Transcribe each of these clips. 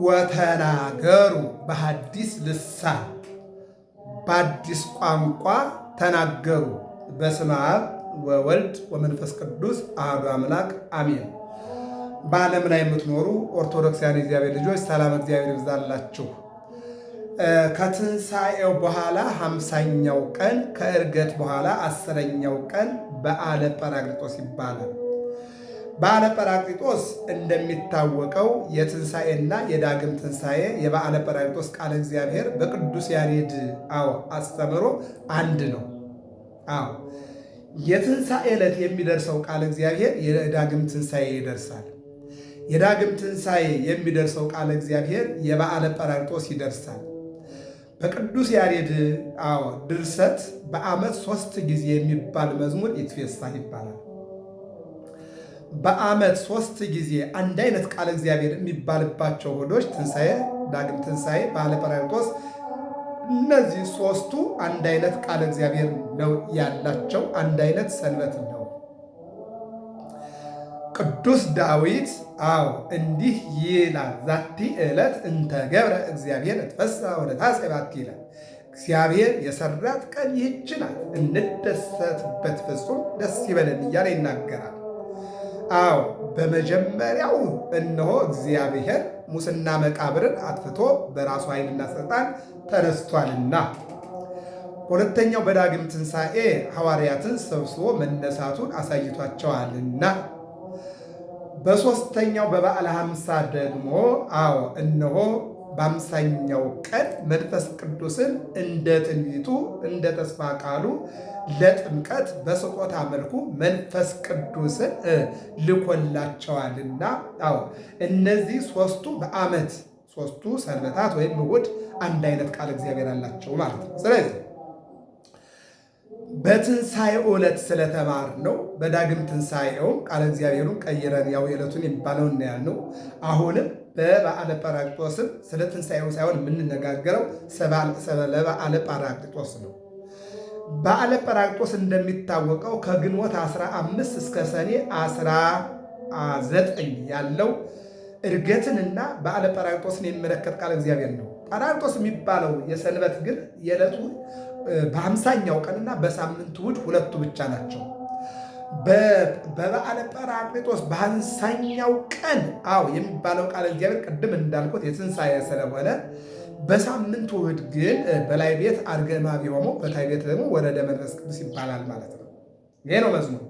ወተናገሩ በሐዲስ ልሳን በአዲስ ቋንቋ ተናገሩ። በስመ አብ ወወልድ ወመንፈስ ቅዱስ አሐዱ አምላክ አሜን። በዓለም ላይ የምትኖሩ ኦርቶዶክሳውያን እግዚአብሔር ልጆች ሰላም እግዚአብሔር ይብዛላችሁ። ከትንሣኤው በኋላ 50ኛው ቀን ከዕርገት በኋላ 10ኛው ቀን በዓለ ጰራቅሊጦስ ይባላል። በዓለ ጰራቅሊጦስ እንደሚታወቀው የትንሣኤና የዳግም ትንሣኤ የበዓለ ጰራቅሊጦስ ቃለ እግዚአብሔር በቅዱስ ያሬድ አስተምሮ አንድ ነው። የትንሣኤ ዕለት የሚደርሰው ቃለ እግዚአብሔር የዳግም ትንሣኤ ይደርሳል። የዳግም ትንሣኤ የሚደርሰው ቃለ እግዚአብሔር የበዓለ ጰራቅሊጦስ ይደርሳል። በቅዱስ ያሬድ ድርሰት በዓመት 3 ጊዜ የሚባል መዝሙር ይትፌሳህ ይባላል። በዓመት 3 ጊዜ አንድ አይነት ቃለ እግዚአብሔር የሚባልባቸው ሆዶች ትንሣኤ፣ ዳግም ትንሣኤ፣ በዓለ ጰራቅሊጦስ እነዚህ 3ቱ አንድ አይነት ቃለ እግዚአብሔር ነው ያላቸው፣ አንድ አይነት ሰንበት ነው። ቅዱስ ዳዊት እንዲህ ይላል፣ ዛቲ ዕለት እንተ ገብረ እግዚአብሔር እትፈስሕ ወነታሥዕ ባቲ ይላል። እግዚአብሔር የሰራት ቀን ይህች ናት፣ እንደሰትበት ፍጹም ደስ ይበለን እያለ ይናገራል። በመጀመሪያው እነሆ እግዚአብሔር ሙስና መቃብርን አጥፍቶ በራሱ ኃይልና ሥልጣን ተነስቷልና፣ ሁለተኛው በዳግም ትንሣኤ ሐዋርያትን ሰብስቦ መነሳቱን አሳይቷቸዋልና፣ በሦስተኛው በበዓለ ሐምሳ ደግሞ እነሆ በ50ኛው ቀን መንፈስ ቅዱስን እንደ ትንቢቱ እንደ ተስፋ ቃሉ ለጥምቀት በስጦታ መልኩ መንፈስ ቅዱስን ልኮላቸዋልና እነዚህ 3ቱ በዓመት 3ቱ ሰንበታት ወይም እሑድ አንድ አይነት ቃል እግዚአብሔር አላቸው ማለት ነው። ስለዚህ በትንሣኤው ዕለት ስለተማርነው በዳግም ትንሣኤውም ቃለ እግዚአብሔሩን ቀይረን የዕለቱን የሚባለው እናያልነው። አሁንም በበዓለ ጰራቅሊጦስም ስለ ትንሣኤው ሳይሆን የምንነጋገረው ስለ በዓለ ጰራቅሊጦስ ነው። በዓለ ጰራቅሊጦስ እንደሚታወቀው ከግንቦት 15 እስከ ሰኔ 19 ያለው ዕርገትንና በዓለ ጰራቅሊጦስን የሚመለከት ቃል እግዚአብሔር ነው። ጰራቅሊጦስ የሚባለው የሰንበት ግን የዕለቱ በ50ኛው ቀንና በሳምንቱ እሑድ ሁለቱ ብቻ ናቸው። በበዓለ ጰራቅሊጦስ በ50ኛው ቀን የሚባለው ቃል እግዚአብሔር ቅድም እንዳልኩት የትንሣኤ ስለሆነ በሳምንቱ እሑድ ግን በላይ ቤት አርገ እማቢሆሙ በታይ ቤት ደግሞ ወረደ መንፈስ ቅዱስ ይባላል ማለት ነው። ይሄ ነው መዝሙሩ።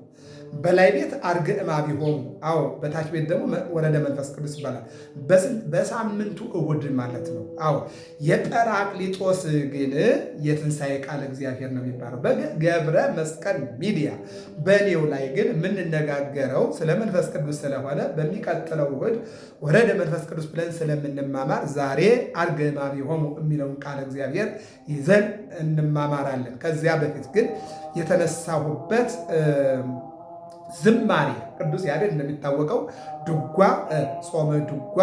በላይ ቤት አርገ እማቢሆሙ በታች ቤት ደግሞ ወረደ መንፈስ ቅዱስ ይባላል። በሳምንቱ እሑድ ማለት ነው። የጰራቅሊጦስ ግን የትንሣኤ ቃል እግዚአብሔር ነው የሚባለው በገብረ መስቀል ሚዲያ። በኔው ላይ ግን የምንነጋገረው ስለ መንፈስ ቅዱስ ስለሆነ በሚቀጥለው እሑድ ወረደ መንፈስ ቅዱስ ብለን ስለምንማማር ዛሬ አርገ እማቢሆሙ የሚለውን ቃል እግዚአብሔር ይዘን እንማማራለን። ከዚያ በፊት ግን የተነሳሁበት ዝማሬ ቅዱስ ያሬድ እንደሚታወቀው ድጓ፣ ጾመ ድጓ፣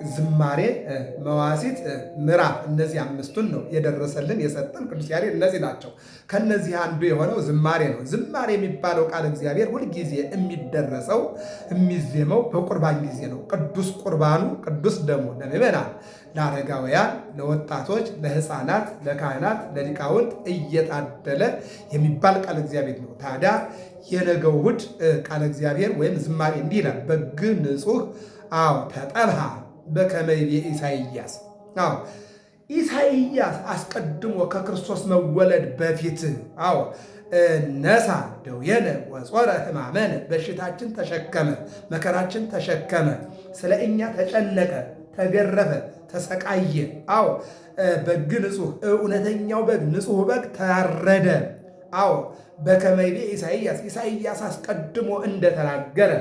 ዝማሬ፣ መዋሲት፣ ምዕራፍ እነዚህ 5ቱን ነው የደረሰልን የሰጠን ቅዱስ ያሬድ። እነዚህ ናቸው። ከነዚህ አንዱ የሆነው ዝማሬ ነው። ዝማሬ የሚባለው ቃል እግዚአብሔር ሁልጊዜ የሚደረሰው የሚዜመው በቁርባን ጊዜ ነው። ቅዱስ ቁርባኑ ቅዱስ ደሙ ለምእመናን፣ ለአረጋውያን፣ ለወጣቶች፣ ለሕፃናት፣ ለካህናት፣ ለሊቃውንት እየታደለ የሚባል ቃል እግዚአብሔር ነው። ታዲያ የነገው እሑድ ቃል እግዚአብሔር ወይም ዝማሬ እንዲህ ይላል። በግ ንጹሕ ተጠብሃ በከመ ይቤ ኢሳይያስ። ኢሳይያስ አስቀድሞ ከክርስቶስ መወለድ በፊት ነሳ ደዌነ ወጾረ ሕማመነ፣ በሽታችን ተሸከመ፣ መከራችን ተሸከመ፣ ስለ እኛ ተጨነቀ፣ ተገረፈ፣ ተሰቃየ። በግ ንጹሕ፣ እውነተኛው በግ ንጹሕ በግ ታረደ። በከመ ይቤ ኢሳይያስ አስቀድሞ እንደተናገረ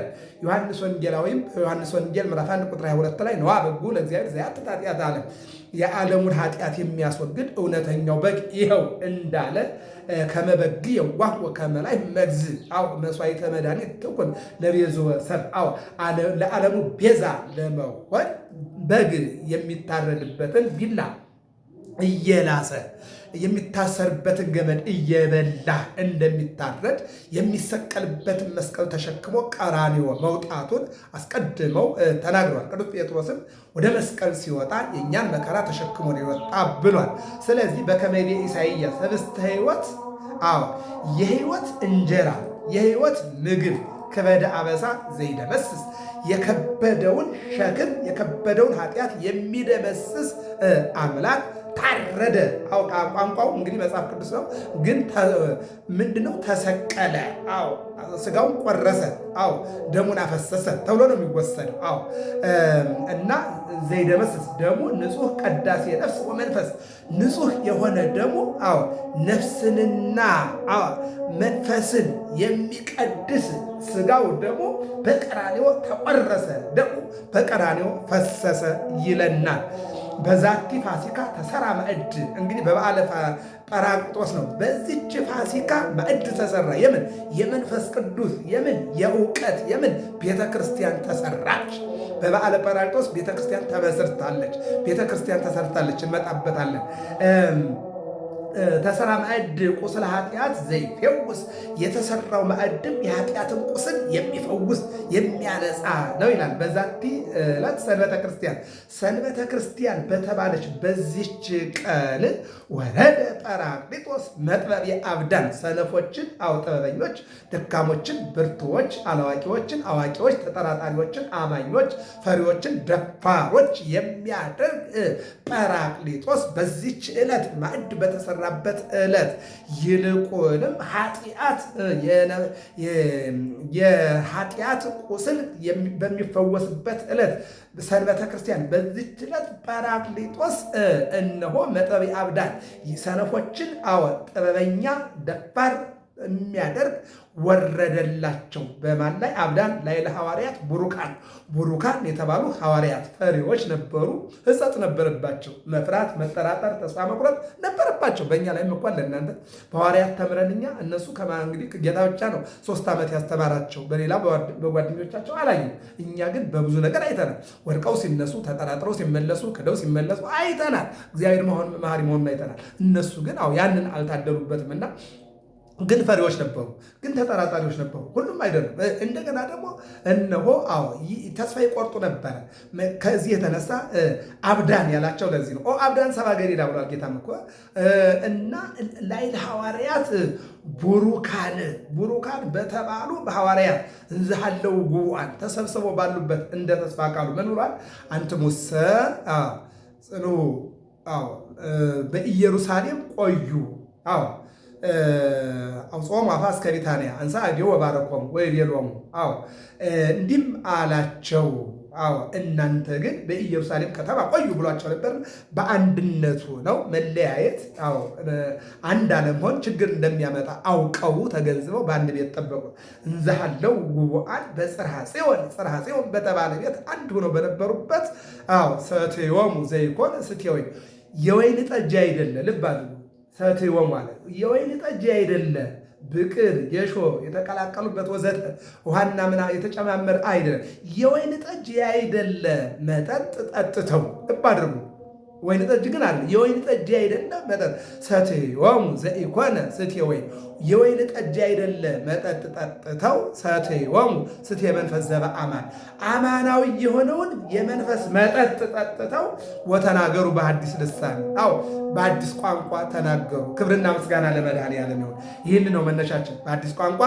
ዮሐንስ ወንጌላዊም በዮሐንስ ወንጌል ምዕራፍ 1 ቁጥር 22 ላይ ነዋ በጉ ለእግዚአብሔር ዘያትት ኃጢአተ ዓለም፣ የዓለሙን ኃጢአት የሚያስወግድ እውነተኛው በግ ይኸው እንዳለ ከመ በግ የዋህ ወከመ ላዕም መግዝ መሥዋዕተ መድኃኒት ትኩን ለቤዝወ ሰብእ ለዓለሙ ቤዛ ለመሆን በግ የሚታረድበትን ቢላ እየላሰ የሚታሰርበትን ገመድ እየበላ እንደሚታረድ የሚሰቀልበትን መስቀል ተሸክሞ ቀራንዮ መውጣቱን አስቀድመው ተናግረዋል። ቅዱስ ጴጥሮስም ወደ መስቀል ሲወጣ የእኛን መከራ ተሸክሞ ነው የወጣ ብሏል። ስለዚህ በከመይቤ ኢሳይያስ ህብስተ ሕይወት የሕይወት እንጀራ የሕይወት ምግብ ከበደ አበሳ ዘይደመስስ የከበደውን ሸክም የከበደውን ኃጢአት የሚደመስስ አምላክ ታረደ። ቋንቋው እንግዲህ መጽሐፍ ቅዱስ ነው፣ ግን ምንድነው? ተሰቀለ። ስጋውን ቆረሰ፣ ደሙን አፈሰሰ ተብሎ ነው የሚወሰደው። እና ዘይደመስስ ደሙ ንጹሕ ቀዳሴ ነፍስ ወመንፈስ ንጹሕ የሆነ ደሙ ነፍስንና መንፈስን የሚቀድስ ስጋው ደግሞ በቀራንዮ ተቆረሰ፣ ደሙ በቀራንዮ ፈሰሰ ይለናል። በዛቲ ፋሲካ ተሰራ ማዕድ። እንግዲህ በበዓለ ጰራቅሊጦስ ነው። በዚች ፋሲካ ማዕድ ተሰራ። የምን የመንፈስ ቅዱስ የምን የእውቀት የምን ቤተ ክርስቲያን ተሰራች። በበዓለ ጰራቅሊጦስ ቤተ ክርስቲያን ተመስርታለች። ቤተ ክርስቲያን ተሰርታለች። እንመጣበታለን። ተሰራ ማዕድ ቁስለ ኃጢአት ዘይፈውስ የተሰራው ማዕድም የኃጢአትን ቁስል የሚፈውስ የሚያነጻ ነው ይላል። በዛቲ ዕለት ሰንበተ ክርስቲያን ሰንበተ ክርስቲያን በተባለች በዚች ቀን ወረደ ጰራቅሊጦስ መጥበብ የአብዳን ሰነፎችን ጥበበኞች፣ ደካሞችን ብርቱዎች፣ አላዋቂዎችን አዋቂዎች፣ ተጠራጣሪዎችን አማኞች፣ ፈሪዎችን ደፋሮች የሚያደርግ ጰራቅሊጦስ በዚች ዕለት ማዕድ በተሰራበት ዕለት ይልቁንም የኃጢአት ቁስል በሚፈወስበት ዕለት ሰንበተ ክርስቲያን በዚች ዕለት ጰራቅሊጦስ እነሆ መጥበብ የአብዳን ሰነፎችን ጥበበኛ ደፋር የሚያደርግ ወረደላቸው። በማን ላይ? አብዳን ላይ ለሐዋርያት ቡሩካን የተባሉ ሐዋርያት ፈሪዎች ነበሩ። ሕጸጽ ነበረባቸው። መፍራት፣ መጠራጠር፣ ተስፋ መቁረጥ ነበረባቸው። በእኛ ላይም እንኳን ለእናንተ በሐዋርያት ተምረን እኛ እነሱ እንግዲህ ጌታ ብቻ ነው 3 ዓመት ያስተማራቸው፣ በሌላ በጓደኞቻቸው አላየም። እኛ ግን በብዙ ነገር አይተናል። ወድቀው ሲነሱ፣ ተጠራጥረው ሲመለሱ፣ ክደው ሲመለሱ አይተናል። እግዚአብሔር መሐሪ መሆኑን አይተናል። እነሱ ግን ያንን አልታደሉበትም እና ግን ፈሪዎች ነበሩ፣ ግን ተጠራጣሪዎች ነበሩ። ሁሉም አይደሉም። እንደገና ደግሞ እነሆ ተስፋ ይቆርጡ ነበረ። ከዚህ የተነሳ አብዳን ያላቸው ለዚህ ነው። አብዳን ሰብአ ገሊላ ብሏል ጌታም እኮ እና ላዕለ ሐዋርያት ቡሩካን በተባሉ በሐዋርያት እንዝሃለው ጉቡአን ተሰብስበው ባሉበት እንደ ተስፋ ቃሉ ምን ብሏል? አንትሙሰ ጽኑ በኢየሩሳሌም ቆዩ ጾሙ አፋ እስከ ቢታንያ አንሳ እዴሁ ወባረኮሙ ወይቤሎሙ እንዲህም አላቸው። እናንተ ግን በኢየሩሳሌም ከተማ ቆዩ ብሏቸው ነበር። በአንድነቱ ነው መለያየት አንድ አለመሆን ችግር እንደሚያመጣ አውቀው ተገንዝበው በአንድ ቤት ጠበቁ። እንዘሃለው ጉቡአን በጽርሐ ጽዮን በተባለ ቤት አንድ ሆነው በነበሩበት ሰትዮሙ ዘይኮን ስትወይ የወይን ጠጅ አይደለ። ልብ አድርጉ። ሰትዮ ማለት የወይን ጠጅ አይደለ፣ ብቅል ጌሾ የተቀላቀሉበት ወዘተ ውሃና ምና የተጨማመረ አይደለም። የወይን ጠጅ አይደለ መጠጥ ጠጥተው። ልብ አድርጉ። ወይን ጠጅ ግን አለ። የወይን ጠጅ አይደለ መጠጥ ሰትዮሙ ዘኢኮነ ስትየ ወይን የወይን ጠጅ አይደለ መጠጥ ጠጥተው ሰትዮሙ ስትየ መንፈስ ዘበአማን አማናዊ የሆነውን የመንፈስ መጠጥ ጠጥተው ወተናገሩ በሐዲስ ልሳን በአዲስ ቋንቋ ተናገሩ። ክብርና ምስጋና ለመድኃኔዓለም ይሁን። ይህን ነው መነሻችን። በአዲስ ቋንቋ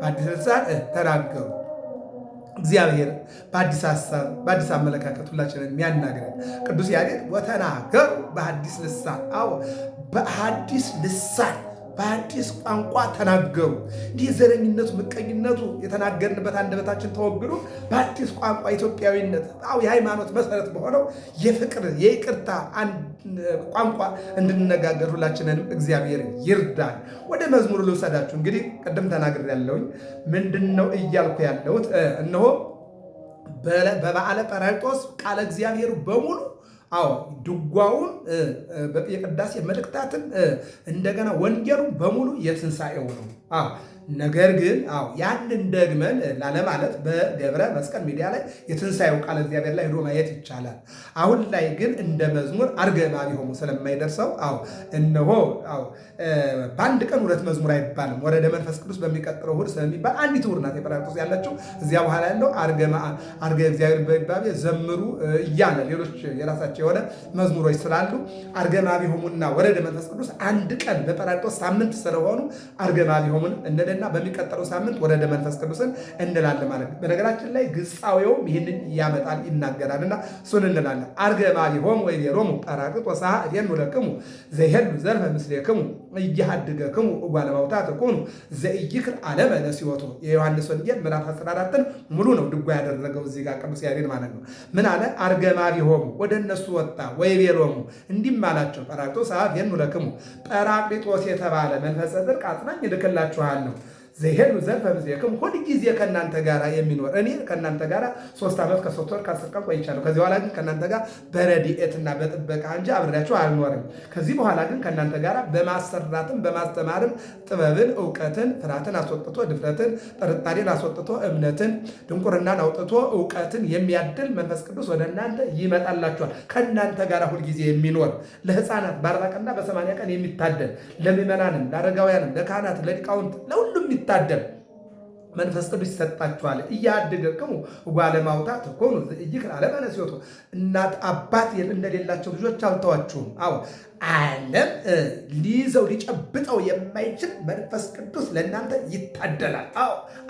በአዲስ ልሳን ተናገሩ። እግዚአብሔር በአዲስ ሐሳብ በአዲስ አመለካከት ሁላችንን የሚያናግረን ቅዱስ ያሬድ ወተናገሩ በሐዲስ ልሳን በሐዲስ ልሳን በአዲስ ቋንቋ ተናገሩ። እንዲህ ዘረኝነቱ፣ ምቀኝነቱ የተናገርንበት አንደበታችን ተወግዶ በአዲስ ቋንቋ ኢትዮጵያዊነት የሃይማኖት መሰረት በሆነው የፍቅር የይቅርታ ቋንቋ እንድንነጋገር ሁላችንንም እግዚአብሔር ይርዳል። ወደ መዝሙሩ ልውሰዳችሁ። እንግዲህ ቅድም ተናግር ያለውኝ ምንድን ነው እያልኩ ያለሁት እነሆ በበዓለ ጰራቅሊጦስ ቃለ እግዚአብሔሩ በሙሉ ድጓውን የቅዳሴ መልእክታትን እንደገና ወንጌሉን በሙሉ የትንሣኤው ነው። ነገር ግን ያንን ደግመን ላለማለት በገብረ መስቀል ሚዲያ ላይ የትንሣኤው ቃል እግዚአብሔር ላይ ሄዶ ማየት ይቻላል። አሁን ላይ ግን እንደ መዝሙር አርገማቢሆሙ ስለማይደርሰው እነሆ በአንድ ቀን ሁለት መዝሙር አይባልም። ወረደ መንፈስ ቅዱስ በሚቀጥለው እሑድ ስለሚባል አንዲት እሑድ ናት የጰራቅሊጦስ ያለችው። እዚያ በኋላ ያለው አርገ እግዚአብሔር በይባቤ ዘምሩ እያለ ሌሎች የራሳቸው የሆነ መዝሙሮች ስላሉ አርገማቢሆሙና ወረደ መንፈስ ቅዱስ አንድ ቀን በጰራቅሊጦስ ሳምንት ስለሆኑ አርገማቢሆሙን እንልና በሚቀጥለው ሳምንት ወረደ መንፈስ ቅዱስን እንላለን ማለት ነው። በነገራችን ላይ ግጻዌውም ይህንን ያመጣል ይናገራልና እሱን እንላለን። አርገማቢሆሙ ወይቤሎሙ ጰራቅሊጦስ እዴኑ ለክሙ ዘይሄሉ ዘርፈ ምስሌክሙ እያሃድገክሙ እጓለ እማውታ ትኩኑ ዘኢይክል ዓለመ ለሲወቱ። የዮሐንስ ወንጌል ምዕራፍ 14ን ሙሉ ነው ድጓ ያደረገው እዚህ ጋር ቅዱስ ያሬድ ማለት ነው። ምን አለ? አርገማቢሆሙ ወደ እነሱ ወጣ፣ ወይቤሎሙ እንዲህም አላቸው፣ ጰራቅሊጦስ እዴኑ ለክሙ ጰራቅሊጦስ የተባለ መንፈሰ ጽድቅ አጽናኝ እልክላችኋለሁ ዘይሄሉ ዘርፈ ምስሌክሙ ሁል ጊዜ ከእናንተ ጋር የሚኖር እኔ ከእናንተ ጋር 3 ዓመት ከ3 ወር ከ10 ቀን ቆይቻለሁ። ከዚህ በኋላ ግን ከእናንተ ጋር በረድኤትና በጥበቃ እንጂ አብሬያችሁ አልኖርም። ከዚህ በኋላ ግን ከእናንተ ጋር በማሰራትም በማስተማርም ጥበብን፣ እውቀትን፣ ፍርሃትን አስወጥቶ ድፍረትን፣ ጥርጣሬን አስወጥቶ እምነትን፣ ድንቁርናን አውጥቶ እውቀትን የሚያድል መንፈስ ቅዱስ ወደ እናንተ ይመጣላችኋል። ከእናንተ ጋር ሁልጊዜ የሚኖር ለሕፃናት በ40 ቀንና በ80 ቀን የሚታደል ለምዕመናንም፣ ለአረጋውያንም፣ ለካህናት፣ ለሊቃውንት ለሁሉም ይታደል መንፈስ ቅዱስ ይሰጣችኋል። እያድገክሙ እጓለ እማውታ ትኩኑ ዘኢይክል ዓለመ ለሲወቱ እናት አባት እንደሌላቸው ልጆች አልተዋችሁም። ዓለም ሊይዘው ሊጨብጠው የማይችል መንፈስ ቅዱስ ለእናንተ ይታደላል።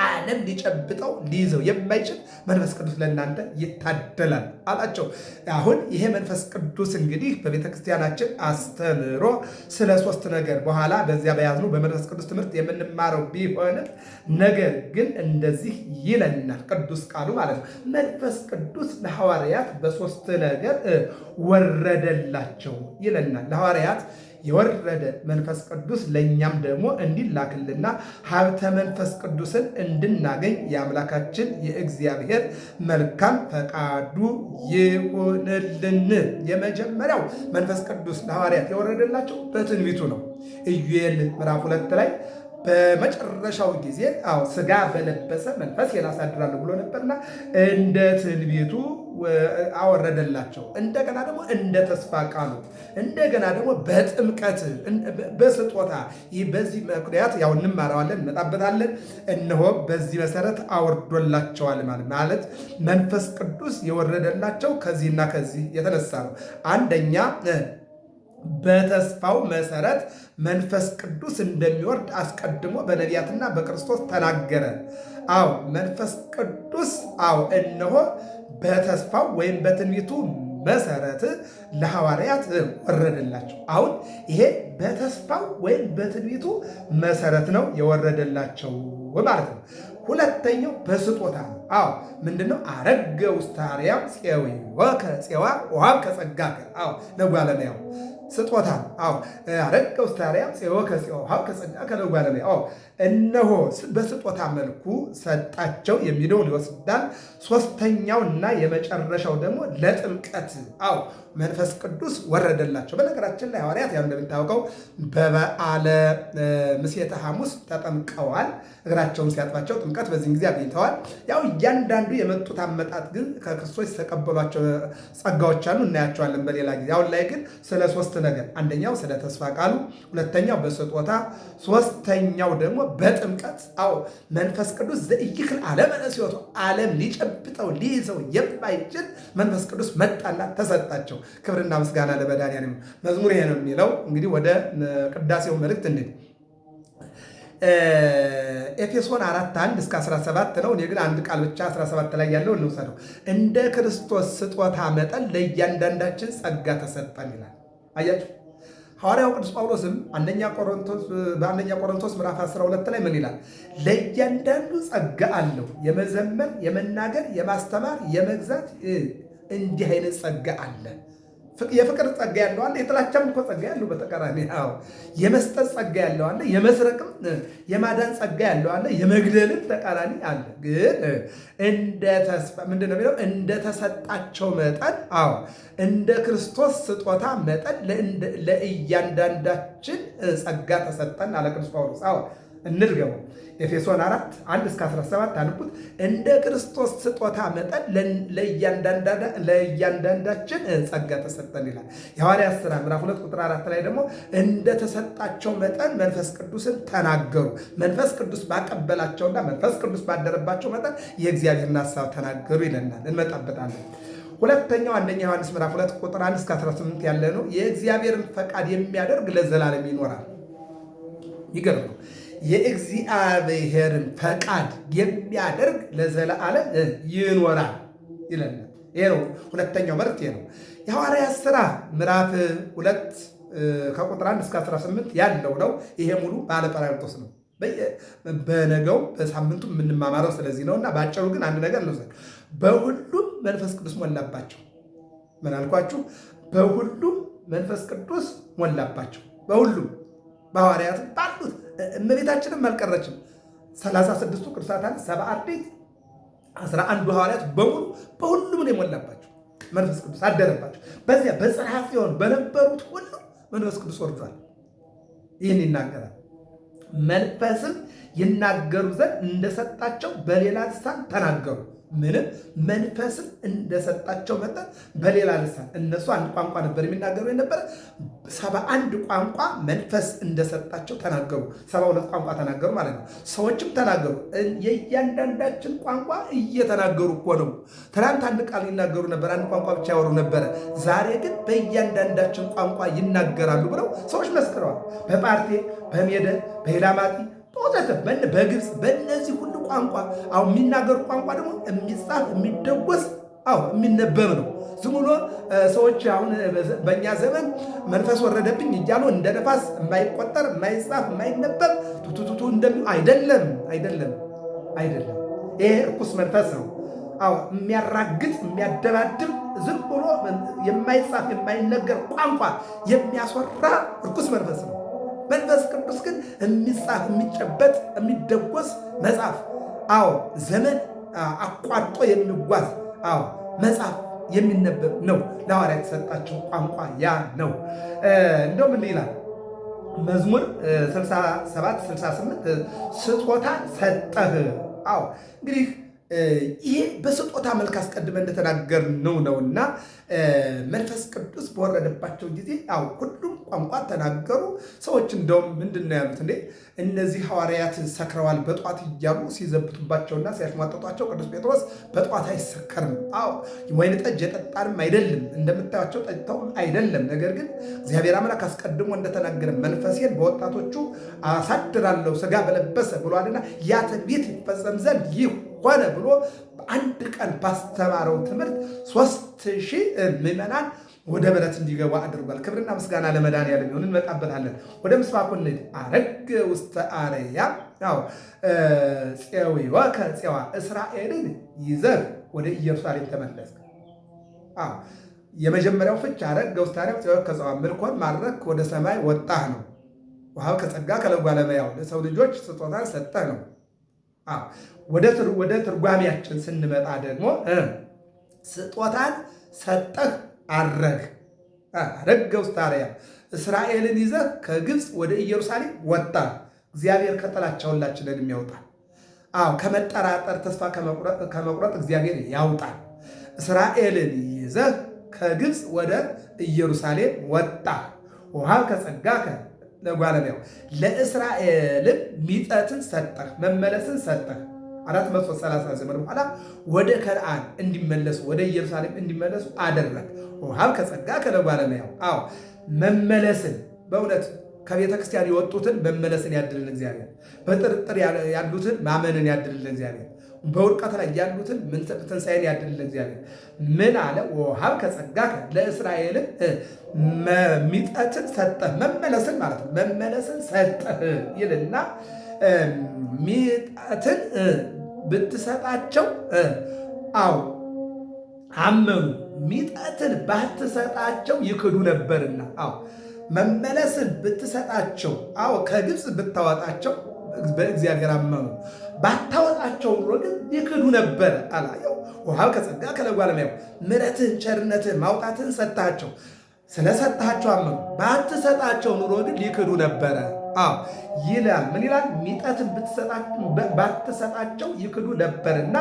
ዓለም ሊጨብጠው ሊይዘው የማይችል መንፈስ ቅዱስ ለእናንተ ይታደላል አላቸው። አሁን ይሄ መንፈስ ቅዱስ እንግዲህ በቤተ ክርስቲያናችን አስተምሮ ስለ 3 ነገር በኋላ በዚያ በያዝነው በመንፈስ ቅዱስ ትምህርት የምንማረው ቢሆንም ነገር ግን እንደዚህ ይለናል ቅዱስ ቃሉ ማለት ነው። መንፈስ ቅዱስ ለሐዋርያት በ3 ነገር ወረደላቸው ይለናል። ለሐዋርያት የወረደ መንፈስ ቅዱስ ለእኛም ደግሞ እንዲላክልና ሀብተ መንፈስ ቅዱስን እንድናገኝ የአምላካችን የእግዚአብሔር መልካም ፈቃዱ ይሁንልን። የመጀመሪያው መንፈስ ቅዱስ ለሐዋርያት የወረደላቸው በትንቢቱ ነው። ኢዩኤል ምዕራፍ 2 ላይ በመጨረሻው ጊዜ ስጋ በለበሰ መንፈስ አሳድራለሁ ብሎ ነበርና እንደ ትንቢቱ አወረደላቸው። እንደገና ደግሞ እንደ ተስፋ ቃሉ እንደገና ደግሞ በጥምቀት በስጦታ በዚህ ምክንያት እንማረዋለን እንመጣበታለን። እነሆ በዚህ መሰረት አወርዶላቸዋል ማለት መንፈስ ቅዱስ የወረደላቸው ከዚህና ከዚህ የተነሳ ነው። አንደኛ በተስፋው መሰረት መንፈስ ቅዱስ እንደሚወርድ አስቀድሞ በነቢያትና በክርስቶስ ተናገረ። መንፈስ ቅዱስ እነሆ በተስፋው ወይም በትንቢቱ መሰረት ለሐዋርያት ወረደላቸው። አሁን ይሄ በተስፋው ወይም በትንቢቱ መሰረት ነው የወረደላቸው ማለት ነው። ሁለተኛው በስጦታ ነው። ምንድነው? አረገ ውስተ አርያም ፄዋ ወሀብከ ጸጋከ ለጓለ እመሕያው ስጦታ ነው። አረገ ውስተ አርያም ፄዋ ወሀብከ ጸጋከ ለጓለ እመሕያው እነሆ በስጦታ መልኩ ሰጣቸው የሚለውን ይወስዳል። ሦስተኛው እና የመጨረሻው ደግሞ ለጥምቀት መንፈስ ቅዱስ ወረደላቸው። በነገራችን ላይ ሐዋርያት እንደምታውቀው በበዓለ ምሴተ ሐሙስ ተጠምቀዋል። እግራቸውን ሲያጥባቸው ጥምቀት በዚህን ጊዜ አግኝተዋል። እያንዳንዱ የመጡት አመጣጥ ግን ከክርስቶስ የተቀበሏቸው ጸጋዎች አሉ፣ እናያቸዋለን በሌላ ጊዜ። አሁን ላይ ግን ስለ 3 ነገር፣ አንደኛው ስለ ተስፋ ቃሉ፣ ሁለተኛው በስጦታ፣ ሦስተኛው ደግሞ በጥምቀት መንፈስ ቅዱስ ዘኢይክል ዓለመ ለሲወቱ ዓለም ሊጨብጠው ሊይዘው የማይችል መንፈስ ቅዱስ መጣና ተሰጣቸው። ክብርና ምስጋና ለመድኃኒዓለም። መዝሙር ይሄ ነው የሚለው። እንግዲህ ወደ ቅዳሴው መልእክት እንሂድ። ኤፌሶን 4:1 እስከ 17 ነው። እኔ ግን አንድ ቃል ብቻ 17 ላይ ያለው እንውሰደው። እንደ ክርስቶስ ስጦታ መጠን ለእያንዳንዳችን ጸጋ ተሰጠን ይላል። አያችሁ፣ ሐዋርያው ቅዱስ ጳውሎስም በአንደኛ ቆሮንቶስ ምዕራፍ 12 ላይ ምን ይላል? ለእያንዳንዱ ጸጋ አለው፣ የመዘመር፣ የመናገር፣ የማስተማር፣ የመግዛት እንዲህ አይነት ጸጋ አለ። የፍቅር ጸጋ ያለው አለ፣ የጥላቻም እኮ ጸጋ ያለው በተቃራኒ የመስጠት ጸጋ ያለው አለ፣ የመስረቅም የማዳን ጸጋ ያለው አለ፣ የመግደልም ተቃራኒ አለ። ግን እንደ ተስፋ ምንድነው የሚለው? እንደተሰጣቸው መጠን እንደ ክርስቶስ ስጦታ መጠን ለእያንዳንዳችን ጸጋ ተሰጠን አለ ቅዱስ ጳውሎስ። እንድገመው። ኤፌሶን 4:1-17 አንቡት። እንደ ክርስቶስ ስጦታ መጠን ለእያንዳንዳችን ጸጋ ተሰጠን ይላል። የሐዋርያት ሥራ ምዕራፍ 2:4 ላይ ደግሞ እንደተሰጣቸው መጠን መንፈስ ቅዱስን ተናገሩ። መንፈስ ቅዱስ ባቀበላቸውና መንፈስ ቅዱስ ባደረባቸው መጠን የእግዚአብሔርን ሐሳብ ተናገሩ ይለናል። እንመጣበታለን። ሁለተኛው አንደኛ ዮሐንስ ምዕራፍ 2:1-18 ያለ ነው። የእግዚአብሔርን ፈቃድ የሚያደርግ ለዘላለም ይኖራል። ይገርም ነው። የእግዚአብሔርን ፈቃድ የሚያደርግ ለዘላለም ይኖራል ይለናል። ይሄ ነው ሁለተኛው መልእክት ነው። የሐዋርያት ሥራ ምዕራፍ 2:1-18 ያለው ነው። ይሄ ሙሉ ባለ ጰራቅሊጦስ ነው። በነገው በሳምንቱ የምንማማረው ስለዚህ ነውና በአጭሩ ግን አንድ ነገር ነው። በሁሉም መንፈስ ቅዱስ ሞላባቸው። ምን አልኳችሁ? በሁሉም መንፈስ ቅዱስ ሞላባቸው። በሁሉም በሐዋርያት ባሉት እመቤታችንም አልቀረችም። 36ቱ ቅዱሳት 70 አርድእት 11ዱ ሐዋርያት በሙሉ በሁሉም ነው የሞላባቸው። መንፈስ ቅዱስ አደረባቸው። በዚያ በጽርሐ ጽዮን በነበሩት ሁሉ መንፈስ ቅዱስ ወርዷል። ይህን ይናገራል። መንፈስም ይናገሩ ዘንድ እንደሰጣቸው በሌላ ልሳን ተናገሩ። ምንም መንፈስም እንደሰጣቸው መጠን በሌላ ልሳን። እነሱ አንድ ቋንቋ ነበር የሚናገሩ የነበረ። 71 ቋንቋ መንፈስ እንደሰጣቸው ተናገሩ። 72 ቋንቋ ተናገሩ ማለት ነው። ሰዎችም ተናገሩ። የእያንዳንዳችን ቋንቋ እየተናገሩ እኮ ነው። ትናንት አንድ ቃል ይናገሩ ነበር፣ አንድ ቋንቋ ብቻ ያወሩ ነበረ። ዛሬ ግን በእያንዳንዳችን ቋንቋ ይናገራሉ ብለው ሰዎች መስክረዋል። በጳርቴ፣ በሜደ፣ በኤላማጢ ወዘተ በግብፅ በእነዚህ ሁሉ ቋንቋ አሁን የሚናገሩ ቋንቋ ደግሞ የሚጻፍ የሚደጎስ የሚነበብ ነው። ዝም ብሎ ሰዎች አሁን በእኛ ዘመን መንፈስ ወረደብኝ እያሉ እንደ ነፋስ የማይቆጠር የማይጻፍ የማይነበብ ቱቱቱ አይደለም። ይሄ ርኩስ መንፈስ ነው። የሚያራግጥ የሚያደባድብ ዝም ብሎ የማይጻፍ የማይነገር ቋንቋ የሚያስወራ ርኩስ መንፈስ ነው። መንፈስ ቅዱስ ግን የሚጻፍ የሚጨበጥ የሚደጎስ መጽሐፍ ዘመን አቋርጦ የሚጓዝ መጽሐፍ የሚነበብ ነው። ለሐዋርያት የተሰጣቸው ቋንቋ ያ ነው። እንደው ምን ይላል መዝሙር 67-68 ስጦታ ሰጠህ። እንግዲህ ይሄ በስጦታ መልክ አስቀድመን እንደተናገርነው ነውና መንፈስ ቅዱስ በወረደባቸው ጊዜ ሁሉም ቋንቋ ተናገሩ። ሰዎች እንደውም ምንድን ነው ያሉት? እነዚህ ሐዋርያት ሰክረዋል በጧት እያሉ ሲዘብቱባቸውና ሲያሽሟጠጧቸው፣ ቅዱስ ጴጥሮስ በጧት አይሰከርም፣ ወይን ጠጅ የጠጣንም አይደለም፣ እንደምታያቸው ጠጥተውም አይደለም። ነገር ግን እግዚአብሔር አምላክ አስቀድሞ እንደተናገረ መንፈሴን በወጣቶቹ አሳድራለሁ ሥጋ በለበሰ ብሏልና ያ ትንቢት ይፈጸም ዘንድ ይህ ሆነ ብሎ በአንድ ቀን ባስተማረው ትምህርት 3000 ምዕመናን ወደ በረት እንዲገቡ አድርጓል። ክብርና ምስጋና ለመድኃኒዓለም ይሁን። እንመጣበታለን። ወደ ምስባኩ እንሂድ። አረግ ውስተ አርያም ፄዊወከ ፄዋ እስራኤልን ይዘህ ወደ ኢየሩሳሌም ተመለስ። የመጀመሪያው ፍች አረግ ውስተ አርያም ፄዊወከ ፄዋ ምርኮን ማድረግ ወደ ሰማይ ወጣህ ነው። ውሃው ከጸጋ ከለጓለ እመሕያው ለሰው ልጆች ስጦታን ሰጠህ ነው። ወደ ትርጓሜያችን ስንመጣ ደግሞ ስጦታን ሰጠህ አረግ ውስተ አርያም እስራኤልን ይዘህ ከግብፅ ወደ ኢየሩሳሌም ወጣ። እግዚአብሔር ከጥላቻ ሁላችንን የሚያወጣል። ከመጠራጠር ተስፋ ከመቁረጥ እግዚአብሔር ያውጣል። እስራኤልን ይዘህ ከግብፅ ወደ ኢየሩሳሌም ወጣ። ውሃብ ከጸጋከ ለጓለ እመሕያው ለእስራኤልም ሚጠትን ሰጠህ፣ መመለስን ሰጠህ። 430 ዘመን በኋላ ወደ ከነዓን እንዲመለሱ ወደ ኢየሩሳሌም እንዲመለሱ አደረግ። ውሃብ ከጸጋከ ለጓለ እመሕያው መመለስን በእውነት ከቤተ ክርስቲያን የወጡትን መመለስን ያድልን እግዚአብሔር። በጥርጥር ያሉትን ማመንን ያድልን እግዚአብሔር። በውድቀት ላይ ያሉትን ትንሣኤን ያድልን እግዚአብሔር። ምን አለ? ውሃብ ከጸጋከ ለእስራኤልን ሚጠትን ሰጠህ፣ መመለስን ማለት ነው። መመለስን ሰጠህ ይልና ሚጠትን ብትሰጣቸው አመኑ። ሚጠትን ባትሰጣቸው ይክዱ ነበርና መመለስን ብትሰጣቸው ከግብፅ ብታወጣቸው በእግዚአብሔር አመኑ። ባታወጣቸው ኑሮ ግን ይክዱ ነበር አላየው። ውሃብ ከጸጋከ ለጓለ እመሕያው ምሕረትህን ቸርነትህን ማውጣትህን ሰጥታቸው፣ ስለሰጣቸው አመኑ። ባትሰጣቸው ኑሮ ግን ይክዱ ነበረ አዎ ይላል። ምን ይላል? ሚጠትን ባትሰጣቸው ይክዱ ነበርና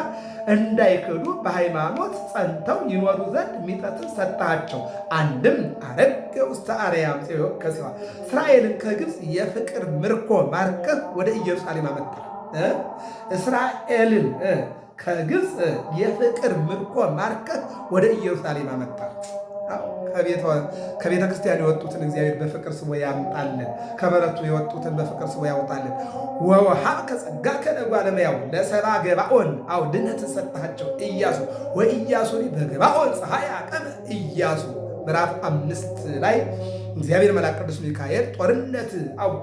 እንዳይክዱ በሃይማኖት ጸንተው ይኖሩ ዘንድ ሚጠትን ሰጣቸው። አንድም አረገ ውስተ አርያም ከጽዋ እስራኤልን ከግብፅ የፍቅር ምርኮ ማርከህ ወደ ኢየሩሳሌም አመጣ። እስራኤልን ከግብፅ የፍቅር ምርኮ ማርከህ ወደ ኢየሩሳሌም አመጣ። ከቤተ ክርስቲያን የወጡትን እግዚአብሔር በፍቅር ስቦ ያምጣልን። ከበረቱ የወጡትን በፍቅር ስቦ ያውጣልን። ወወሀብከ ጸጋከ ለእጓለ እመሕያው ለሰብአ ገባኦን አው ድነትን ሰጣቸው። ኢያሱ ወኢያሱኒ በገባኦን ፀሐይ አቀመ ኢያሱ ምዕራፍ 5 ላይ እግዚአብሔር መልአክ ቅዱስ ሚካኤል ጦርነት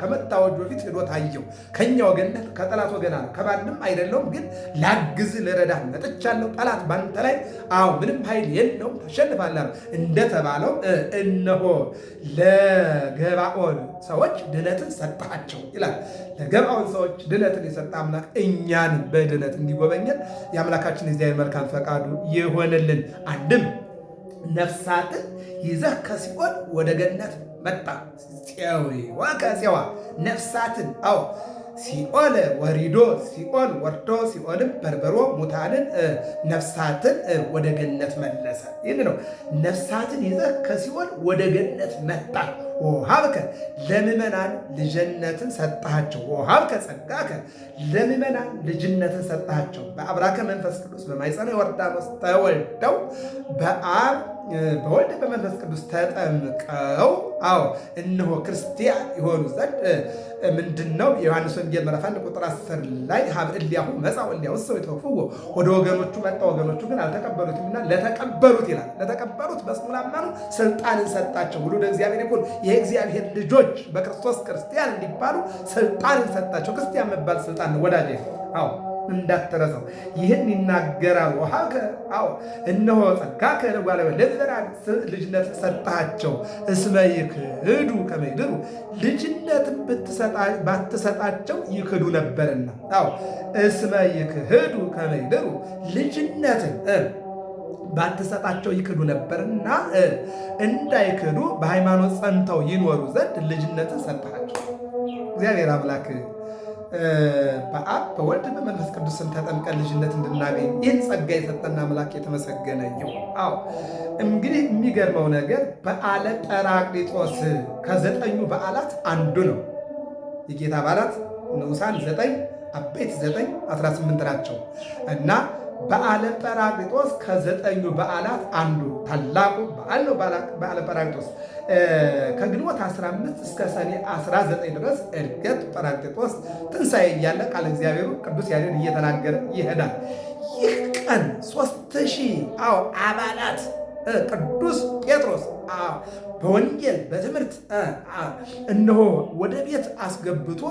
ከመታወጁ በፊት ሄዶ ታየው። ከኛ ወገንነት ከጠላት ወገና ነው፣ ከማንም አይደለውም፣ ግን ላግዝ ልረዳህ መጥቻለሁ። ጠላት ባንተ ላይ ምንም ኃይል የለውም፣ ተሸንፋለህ እንደተባለው እነሆ ለገባኦን ሰዎች ድነትን ሰጣቸው ይላል። ለገባኦን ሰዎች ድነትን የሰጠ አምላክ እኛን በድነት እንዲጎበኘን የአምላካችን እግዚአብሔር መልካም ፈቃዱ ይሆንልን። አንድም ነፍሳትን ይዘህ ከሲኦል ወደ ገነት መጣ። ከፄዋ ነፍሳትን ሲኦል ወሪዶ ሲኦል ወርዶ ሲኦልም በርበሮ ሙታንን ነፍሳትን ወደ ገነት መለሰ። ይህ ነው። ነፍሳትን ይዘህ ከሲኦል ወደ ገነት መጣ። ወሀብከ ለምእመናን ልጅነትን ሰጣቸው። ወሀብከ ጸጋከ ለምእመናን ልጅነትን ሰጣቸው። በአብራከ መንፈስ ቅዱስ በማኅፀነ ዮርዳኖስ ተወልደው በአብ በወልድ በመንፈስ ቅዱስ ተጠምቀው እነሆ ክርስቲያን የሆኑ ዘንድ ምንድነው? የዮሐንስ ወንጌል ምዕራፍ 1 ቁጥር 10 ላይ ሀብ እሊያሁ መጻው እሊያሁ ሰው የተወፍዎ ወደ ወገኖቹ መጣ፣ ወገኖቹ ግን አልተቀበሉትምና ለተቀበሉት ይላል። ለተቀበሉት በስሙ ላመኑ ስልጣንን ሰጣቸው። ውሉደ እግዚአብሔር ይኩኑ የእግዚአብሔር ልጆች በክርስቶስ ክርስቲያን እንዲባሉ ስልጣንን ሰጣቸው። ክርስቲያን መባል ስልጣን ነው ወዳጄ። እንዳትረሳው ይህን ይናገራል። ወሀብከ እነሆ ጸጋከ ለእጓለ እመሕያው ለምእመናን ልጅነት ሰጣቸው። እስመ ይክህዱ ከመ ይድሩ ልጅነትን ባትሰጣቸው ይክዱ ነበርና። እስመ ይክህዱ ከመ ይድሩ ልጅነትን ባትሰጣቸው ይክዱ ነበርና እንዳይክዱ በሃይማኖት ጸንተው ይኖሩ ዘንድ ልጅነትን ሰጣቸው። እግዚአብሔር አምላክ በአብ በወልድ በመንፈስ ቅዱስ ስም ተጠምቀን ልጅነት እንድናገኝ ይህን ጸጋ የሰጠን አምላክ የተመሰገነ ይሁን። እንግዲህ የሚገርመው ነገር በዓለ ጰራቅሊጦስ ከ9 በዓላት አንዱ ነው። የጌታ በዓላት ንዑሳን 9 አበይት 9 18 ናቸው እና በዓለ ጰራቅሊጦስ ከ9 በዓላት አንዱ ታላቁ በዓል ነው። በዓለ ጰራቅሊጦስ ከግንቦት 15 እስከ ሰኔ 19 ድረስ ዕርገት ጰራቅሊጦስ ትንሣኤ እያለ ቃል እግዚአብሔሩ ቅዱስ ያሬድ እየተናገረ ይሄዳል። ይህ ቀን 3000 አባላት ቅዱስ ጴጥሮስ በወንጌል በትምህርት እነሆ ወደ ቤት አስገብቶ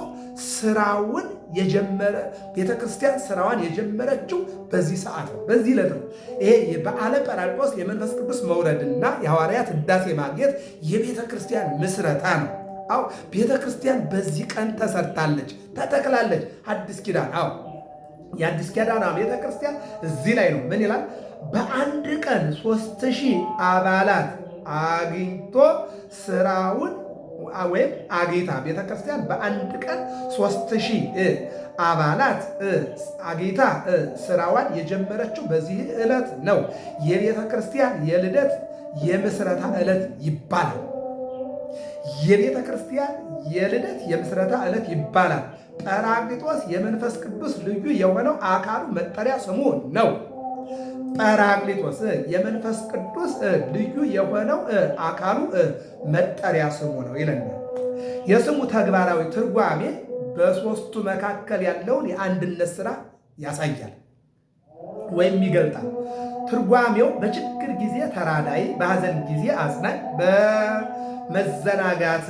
ስራውን የጀመረ ቤተክርስቲያን ስራዋን የጀመረችው በዚህ ሰዓት ነው፣ በዚህ ዕለት ነው። ይሄ በዓለ ጰራቅሊጦስ የመንፈስ ቅዱስ መውረድና የሐዋርያት ሕዳሴ ማግኘት የቤተክርስቲያን ምስረታ ነው። ቤተክርስቲያን በዚህ ቀን ተሰርታለች፣ ተተክላለች። አዲስ ኪዳን የአዲስ ኪዳን ቤተክርስቲያን እዚህ ላይ ነው። ምን ይላል? በአንድ ቀን 3000 አባላት አግኝቶ ስራውን ወይም አጌታ ቤተክርስቲያን በአንድ ቀን 3000 አባላት አጌታ ስራዋን የጀመረችው በዚህ ዕለት ነው። የቤተክርስቲያን የልደት የምስረታ ዕለት ይባላል። የቤተክርስቲያን የልደት የምስረታ ዕለት ይባላል። ጰራቅሊጦስ የመንፈስ ቅዱስ ልዩ የሆነው አካሉ መጠሪያ ስሙ ነው። ጰራቅሊጦስ የመንፈስ ቅዱስ ልዩ የሆነው አካሉ መጠሪያ ስሙ ነው ይለናል። የስሙ ተግባራዊ ትርጓሜ በሦስቱ መካከል ያለውን የአንድነት ሥራ ያሳያል ወይም ይገልጣል። ትርጓሜው በችግር ጊዜ ተራዳይ፣ በሐዘን ጊዜ አጽናኝ፣ በመዘናጋት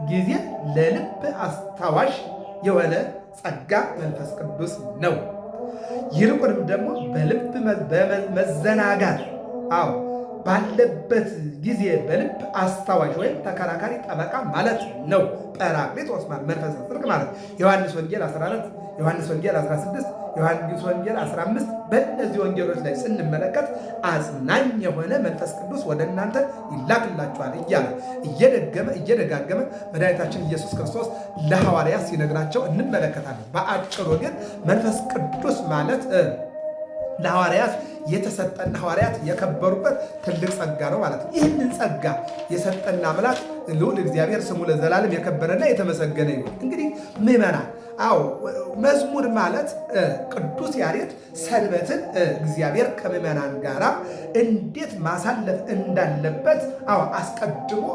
ጊዜ ለልብ አስታዋሽ የሆነ ጸጋ መንፈስ ቅዱስ ነው። ይልቁንም ደግሞ በልብ መዘናጋት ባለበት ጊዜ በልብ አስታዋሽ ወይም ተከራካሪ ጠበቃ ማለት ነው። ጰራቅሊጦስ ማለት መንፈሰ ጽድቅ ማለት ዮሐንስ ወንጌል 14፣ ዮሐንስ ወንጌል 16፣ ዮሐንስ ወንጌል 15 በእነዚህ ወንጌሎች ላይ ስንመለከት አጽናኝ የሆነ መንፈስ ቅዱስ ወደ እናንተ ይላክላችኋል እያለ እየደጋገመ መድኃኒታችን ኢየሱስ ክርስቶስ ለሐዋርያት ሲነግራቸው እንመለከታለን። በአጭሩ ግን መንፈስ ቅዱስ ማለት ለሐዋርያት የተሰጠን ሐዋርያት የከበሩበት ትልቅ ጸጋ ነው ማለት ነው። ይህንን ጸጋ የሰጠን አምላክ ልዑል እግዚአብሔር ስሙ ለዘላለም የከበረና የተመሰገነ ይሁን። እንግዲህ ምዕመናን፣ አዎ መዝሙር ማለት ቅዱስ ያሬድ ሰንበትን እግዚአብሔር ከምዕመናን ጋር እንዴት ማሳለፍ እንዳለበት አስቀድሞ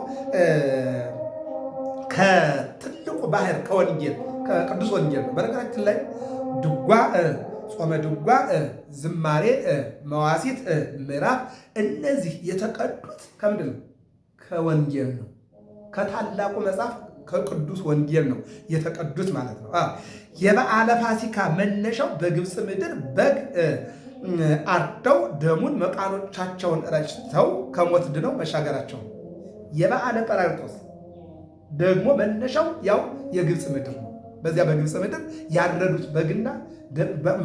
ከትልቁ ባህር ከወንጌል ከቅዱስ ወንጌል ነው። በነገራችን ላይ ድጓ ጾመ ድጓ፣ ዝማሬ፣ መዋሲት፣ ምዕራፍ እነዚህ የተቀዱት ከምንድን ነው? ከወንጌል ነው። ከታላቁ መጽሐፍ ከቅዱስ ወንጌል ነው የተቀዱት ማለት ነው። የበዓለ ፋሲካ መነሻው በግብፅ ምድር በግ አርደው ደሙን መቃኖቻቸውን ረጭተው ከሞት ድነው መሻገራቸው ነው። የበዓለ ጰራቅሊጦስ ደግሞ መነሻው ያው የግብፅ ምድር ነው። በዚያ በግብፅ ምድር ያረዱት በግና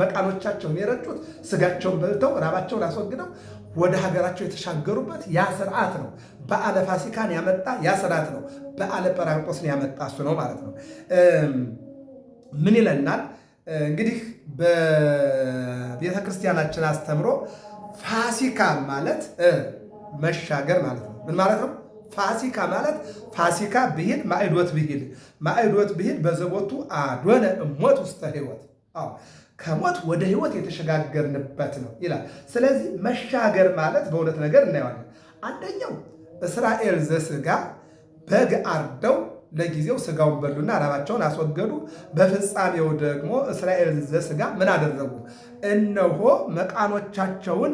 መቃኖቻቸውን የረጩት ስጋቸውን በልተው ራባቸውን አስወግደው ወደ ሀገራቸው የተሻገሩበት ያ ስርዓት ነው። በዓለ ፋሲካን ያመጣ ያ ስርዓት ነው። በዓለ ጰራቅሊጦስን ያመጣ እሱ ነው ማለት ነው። ምን ይለናል እንግዲህ በቤተ ክርስቲያናችን አስተምሮ ፋሲካ ማለት መሻገር ማለት ነው። ምን ማለት ነው? ፋሲካ ማለት ፋሲካ ብሂል ማዕዶት ብሂል ማዕዶት ብሂል በዘቦቱ አዶነ እሞት ውስተ ሕይወት ከሞት ወደ ሕይወት የተሸጋገርንበት ነው ይላል። ስለዚህ መሻገር ማለት በሁለት ነገር እናየዋለን። አንደኛው እስራኤል ዘሥጋ በግ አርደው ለጊዜው ስጋውን በሉና ራባቸውን አስወገዱ። በፍጻሜው ደግሞ እስራኤል ዘሥጋ ምን አደረጉ? እነሆ መቃኖቻቸውን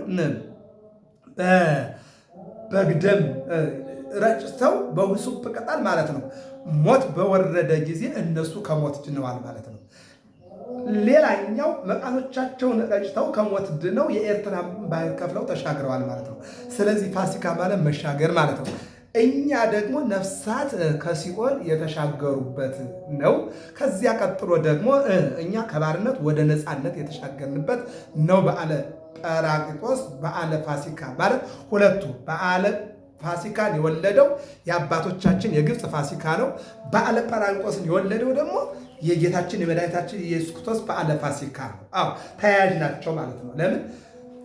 በግደም ረጭተው በሁሱፕ ቅጠል ማለት ነው ሞት በወረደ ጊዜ እነሱ ከሞት ድነዋል ማለት ነው። ሌላኛው መቃኖቻቸውን ረጭተው ከሞት ድነው የኤርትራን ባህር ከፍለው ተሻግረዋል ማለት ነው። ስለዚህ ፋሲካ ማለት መሻገር ማለት ነው። እኛ ደግሞ ነፍሳት ከሲኦል የተሻገሩበት ነው። ከዚያ ቀጥሎ ደግሞ እኛ ከባርነት ወደ ነፃነት የተሻገርንበት ነው። በዓለ ጰራቅሊጦስ በዓለ ፋሲካ ማለት ሁለቱ በዓለ ፋሲካን የወለደው የአባቶቻችን የግብፅ ፋሲካ ነው። በዓለ ጰራቅሊጦስን የወለደው ደግሞ የጌታችን የመድኃኒታችን የኢየሱስ ክርስቶስ በዓለ ፋሲካ ነው። ተያያዥ ናቸው ማለት ነው። ለምን?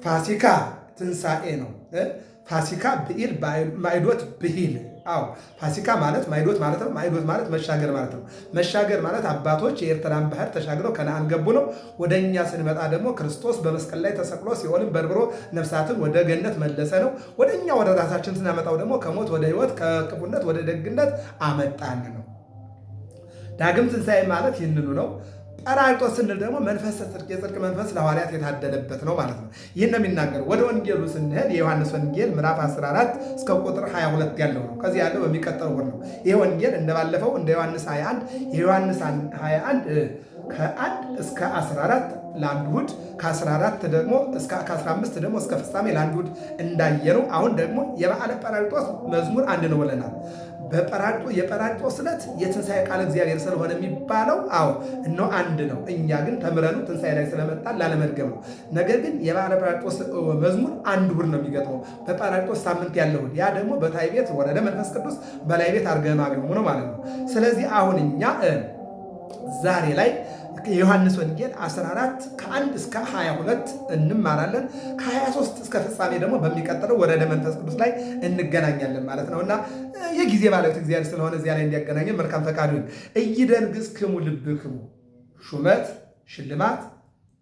ፋሲካ ትንሣኤ ነው። ፋሲካ ብሂል ማዕዶት ብሂል። ፋሲካ ማለት ማዕዶት ማለት ነው። ማዕዶት ማለት መሻገር ማለት ነው። መሻገር ማለት አባቶች የኤርትራን ባህር ተሻግረው ከነዓን ገቡ ነው። ወደ እኛ ስንመጣ ደግሞ ክርስቶስ በመስቀል ላይ ተሰቅሎ ሲኦልን በርብሮ ነፍሳትን ወደ ገነት መለሰ ነው። ወደ እኛ ወደ ራሳችን ስናመጣው ደግሞ ከሞት ወደ ሕይወት ከክፉነት ወደ ደግነት አመጣን ነው። ዳግም ትንሣኤ ማለት ይህንኑ ነው። ጰራቅሊጦስ ስንል ደግሞ መንፈሰ ጽድቅ የጽድቅ መንፈስ ለሐዋርያት የታደለበት ነው ማለት ነው። ይህን ነው የሚናገረው። ወደ ወንጌሉ ስንሄድ የዮሐንስ ወንጌል ምዕራፍ 14 እስከ ቁጥር 22 ያለው ነው። ከዚህ ያለው በሚቀጥለው ወር ነው። ይህ ወንጌል እንደባለፈው እንደ ዮሐንስ 21 የዮሐንስ 21 ከ1 እስከ 14 ለአንድ እሑድ ከ14 ደግሞ ከ15 ደግሞ እስከ ፍጻሜ ለአንድ እሑድ እንዳየነው አሁን ደግሞ የበዓለ ጰራቅሊጦስ መዝሙር አንድ ነው ብለናል። የጰራቅሊጦስ ዕለት የትንሣኤ ቃል እግዚአብሔር ስለሆነ የሚባለው እነሆ አንድ ነው። እኛ ግን ተምረኑ ትንሣኤ ላይ ስለመጣን ላለመድገም ነው። ነገር ግን የበዓለ ጰራቅሊጦስ መዝሙር አንድ እሑድ ነው የሚገጥመው። በጰራቅሊጦስ ሳምንት ያለው እሑድ፣ ያ ደግሞ በታይ ቤት ወረደ መንፈስ ቅዱስ በላይ ቤት አርገ ማግኘሙ ነው ማለት ነው። ስለዚህ አሁን እኛ ዛሬ ላይ የዮሐንስ ወንጌል 14 ከ1 እስከ 22 እንማራለን። ከ23 እስከ ፍጻሜ ደግሞ በሚቀጥለው ወረደ መንፈስ ቅዱስ ላይ እንገናኛለን ማለት ነው እና የጊዜ ባለቤት እግዚአብሔር ስለሆነ እዚያ ላይ እንዲያገናኘን መልካም ፈቃዱ ይሁን። ኢይደንግጽክሙ ልብክሙ፣ ሹመት ሽልማት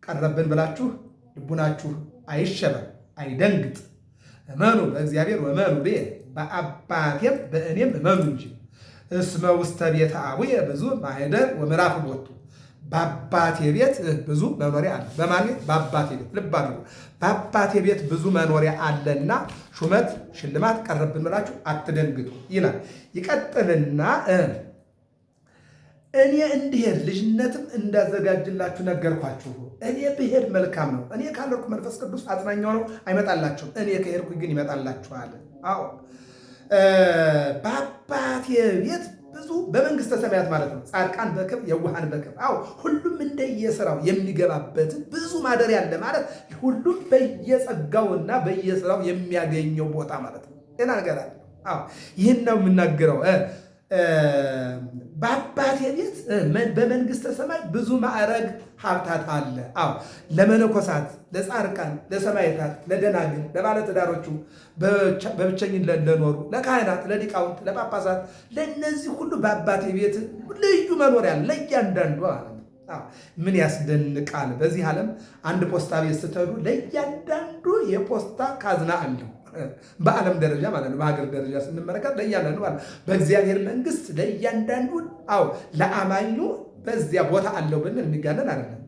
ቀረብን ብላችሁ ልቡናችሁ አይሸበር አይደንግጥ። እመኑ በእግዚአብሔር ወእመኑ ብየ፣ በአባቴም በእኔም እመኑ እንጂ። እስመ ውስተ ቤተ አቡየ ብዙ ማኅደር ወምዕራፍ ቦቱ፣ በአባቴ ቤት ብዙ መኖሪያ አለ። በማን ቤት? በአባቴ ቤት። ልብ አድርጉ። በአባቴ ቤት ብዙ መኖሪያ አለና ሹመት ሽልማት ቀረብን ብላችሁ አትደንግጡ ይላል። ይቀጥልና እኔ እንድሄድ ልጅነትም እንዳዘጋጅላችሁ ነገርኳችሁ። እኔ ብሄድ መልካም ነው። እኔ ካልሄድኩ መንፈስ ቅዱስ አጽናኛው ነው አይመጣላችሁም። እኔ ከሄድኩ ግን ይመጣላችኋል። አዎ በአባቴ ቤት ብዙ በመንግስተ ሰማያት ማለት ነው ጻድቃን በክብር የዋሃን በክብር አዎ ሁሉም እንደየስራው የሚገባበት ብዙ ማደሪያ አለ ማለት ሁሉም በየጸጋውና በየስራው የሚያገኘው ቦታ ማለት ነው። ሌላ ነገር አለ። አዎ ይህን ነው የምናገረው። በአባቴ ቤት በመንግስተ ሰማይ ብዙ ማዕረግ ሀብታት አለ። አዎ ለመነኮሳት፣ ለጻድቃን፣ ለሰማዕታት፣ ለደናግል፣ ለባለትዳሮቹ፣ በብቸኝነት ለኖሩ፣ ለካህናት፣ ለሊቃውንት፣ ለጳጳሳት ለእነዚህ ሁሉ በአባቴ ቤት ልዩ መኖሪያ አለ ለእያንዳንዱ አለ። ምን ያስደንቃል! በዚህ ዓለም አንድ ፖስታ ቤት ስትሄዱ ለእያንዳንዱ የፖስታ ካዝና አለው። በዓለም ደረጃ ማለት ነው። በሀገር ደረጃ ስንመለከት ለእያንዳንዱ ማለት በእግዚአብሔር መንግስት ለእያንዳንዱ አዎ ለአማኙ በዚያ ቦታ አለው ብንል የሚጋነን አይደለም።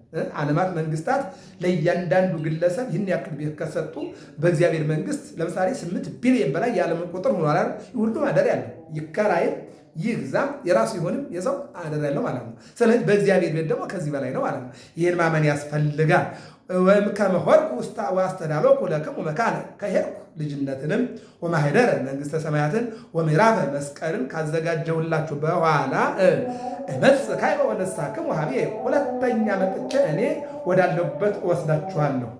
ዓለማት መንግስታት ለእያንዳንዱ ግለሰብ ይህን ያክል ቤት ከሰጡ በእግዚአብሔር መንግስት ለምሳሌ 8 ቢሊዮን በላይ የዓለምን ቁጥር ሆኗል አይደል? ሁሉ ማደሪያ ያለው ይከራይም ይግዛም የራሱ ይሆንም የሰው ማደሪያ ያለው ማለት ነው። ስለዚህ በእግዚአብሔር ቤት ደግሞ ከዚህ በላይ ነው ማለት ነው። ይህን ማመን ያስፈልጋል። ወይም ከመሆርኩ ውስጥ ዋስተዳሎኩ ለክሙ መካነ ከሄድኩ ልጅነትንም ወማኅደረ መንግስተ ሰማያትን ወምዕራፈ መስቀልን ካዘጋጀሁላችሁ በኋላ እመጽእ ካዕበ ወነሣክሙ ኀቤየ ሁለተኛ መጥቼ እኔ ወዳለሁበት እወስዳችኋለሁ።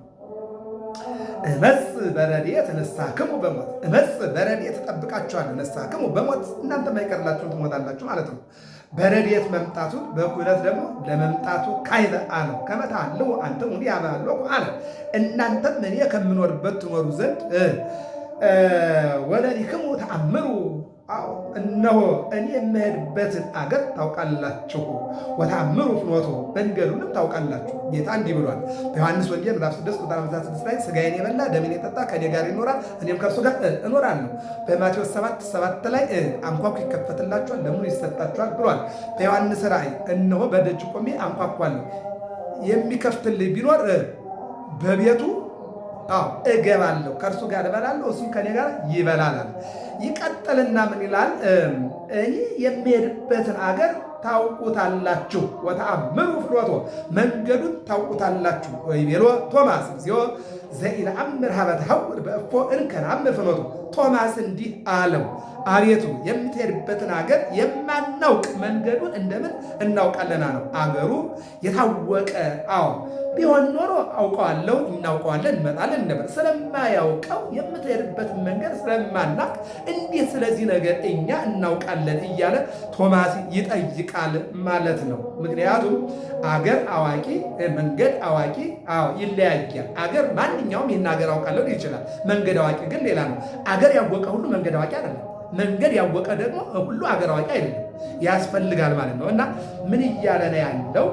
እመጽእ በረድኤት እነሣክሙ በሞት እመጽእ በረድኤት እጠብቃችኋለሁ። እነሣክሙ በሞት እናንተ የማይቀርላችሁን ትሞታላችሁ ማለት ነው። በረድኤት መምጣቱን በኩነት ደግሞ ለመምጣቱ ካዕበ አለው። ከመ ተሐልዉ አንትሙ ዲበ ሀሎኩ አለ እናንተም እኔ ከምኖርበት ትኖሩ ዘንድ ወለሊክሙ ተአምሩ እነሆ እኔ የምሄድበትን አገር ታውቃላችሁ። ወተአምሩ ፍኖቶ መንገዱንም ታውቃላችሁ። ጌታ እንዲህ ብሏል በዮሐንስ ወንጌል ምዕራፍ 6 ቁጥር 56 ላይ ሥጋዬን የበላ ደሜን የጠጣ ከእኔ ጋር ይኖራል እኔም ከእርሱ ጋር እኖራለሁ። በማቴዎስ 7:7 ላይ አንኳኩ ይከፈትላችኋል፣ ለምኑ ይሰጣችኋል ብሏል። በዮሐንስ ራእይ እነሆ በደጅ ቆሜ አንኳኳለሁ የሚከፍትልኝ ቢኖር በቤቱ እገባለሁ ከእርሱ ጋር እበላለሁ እሱም ከኔ ጋር ይበላል። ይቀጥልና ምን ይላል? እኔ የሚሄድበትን አገር ታውቁታላችሁ። ወተአምሩ ፍኖቶ መንገዱን ታውቁታላችሁ። ወይቤሎ ቶማስ እግዚኦ ዘኢነአምር ኀበ ተሐውር በእፎ እንከነአምር ፍኖቶ ቶማስ እንዲህ አለው፣ አቤቱ የምትሄድበትን አገር የማናውቅ መንገዱን እንደምን እናውቃለና ነው። አገሩ የታወቀ ቢሆን ኖሮ አውቀዋለሁ እናውቀዋለን እንመጣለን ነበር። ስለማያውቀው የምትሄድበትን መንገድ ስለማናቅ እንዴት ስለዚህ ነገር እኛ እናውቃለን እያለ ቶማስ ይጠይቃል ማለት ነው። ምክንያቱም አገር አዋቂ መንገድ አዋቂ ይለያያል። አገር ማንኛውም ይህን አገር አውቃለሁ ይችላል። መንገድ አዋቂ ግን ሌላ ነው። አገር ያወቀ ሁሉ መንገድ አዋቂ አይደለም። መንገድ ያወቀ ደግሞ ሁሉ አገር አዋቂ አይደለም። ያስፈልጋል ማለት ነው። እና ምን እያለ ነው ያለው?